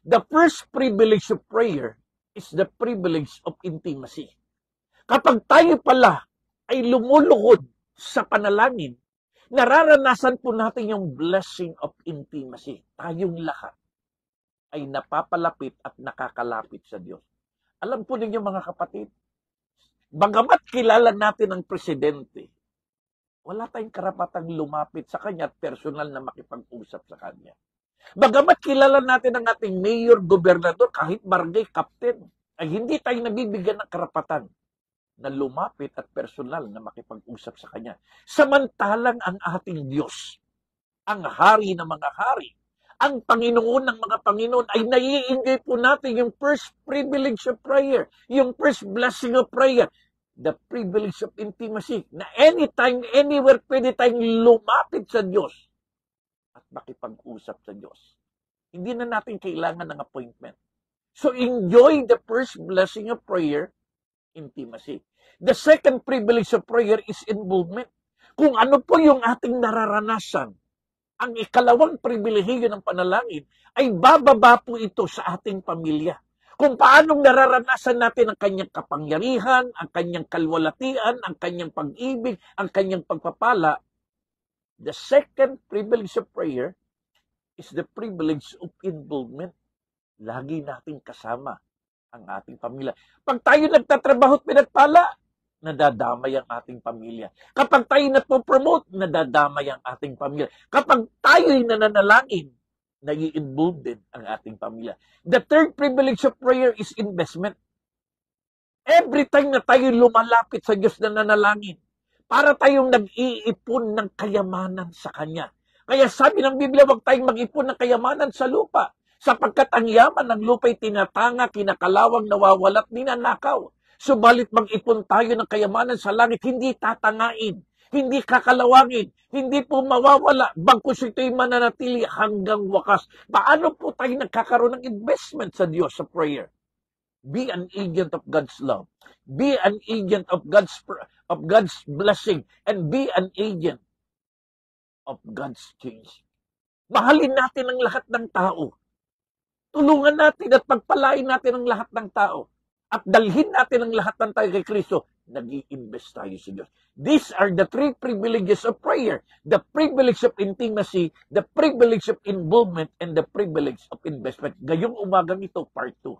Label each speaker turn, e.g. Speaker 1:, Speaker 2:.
Speaker 1: The first privilege of prayer is the privilege of intimacy. Kapag tayo pala ay lumuluhod sa panalangin, nararanasan po natin yung blessing of intimacy. Tayong lahat ay napapalapit at nakakalapit sa Diyos. Alam po ninyo mga kapatid, bagamat kilala natin ang presidente, wala tayong karapatang lumapit sa kanya at personal na makipag-usap sa kanya. Bagamat kilala natin ang ating mayor, gobernador, kahit barangay captain, ay hindi tayo nabibigyan ng karapatan na lumapit at personal na makipag-usap sa kanya. Samantalang ang ating Diyos, ang hari ng mga hari, ang Panginoon ng mga Panginoon, ay nai-enjoy po natin yung first privilege of prayer, yung first blessing of prayer, the privilege of intimacy, na anytime, anywhere, pwede tayong lumapit sa Diyos at makipag-usap sa Diyos. Hindi na natin kailangan ng appointment. So enjoy the first blessing of prayer, intimacy. The second privilege of prayer is involvement. Kung ano po yung ating nararanasan, ang ikalawang pribilehiyo ng panalangin ay bababa po ito sa ating pamilya. Kung paanong nararanasan natin ang kanyang kapangyarihan, ang kanyang kalwalatian, ang kanyang pag-ibig, ang kanyang pagpapala. The second privilege of prayer is the privilege of involvement. Lagi nating kasama ang ating pamilya. Pag tayo nagtatrabaho at pinagpala, nadadamay ang ating pamilya. Kapag tayo napopromote, nadadamay ang ating pamilya. Kapag tayo'y nananalangin, nai-involve din ang ating pamilya. The third privilege of prayer is investment. Every time na tayo lumalapit sa Diyos na nanalangin, para tayong nag-iipon ng kayamanan sa Kanya. Kaya sabi ng Biblia, huwag tayong mag-ipon ng kayamanan sa lupa, sapagkat ang yaman ng lupa'y tinatanga, kinakalawang, nawawalat, ninanakaw. Subalit mag-ipon tayo ng kayamanan sa langit, hindi tatangain, hindi kakalawangin, hindi po mawawala, bagkus ito'y mananatili hanggang wakas. Paano po tayo nagkakaroon ng investment sa Diyos sa prayer? Be an agent of God's love. Be an agent of God's blessing, and be an agent of God's change. Mahalin natin ang lahat ng tao. Tulungan natin at pagpalain natin ang lahat ng tao. At dalhin natin ang lahat ng tayo kay Kristo. Nag-i-invest tayo sa Diyos. These are the three privileges of prayer. The privilege of intimacy, the privilege of involvement, and the privilege of investment. Gayong umagang ito, part 2.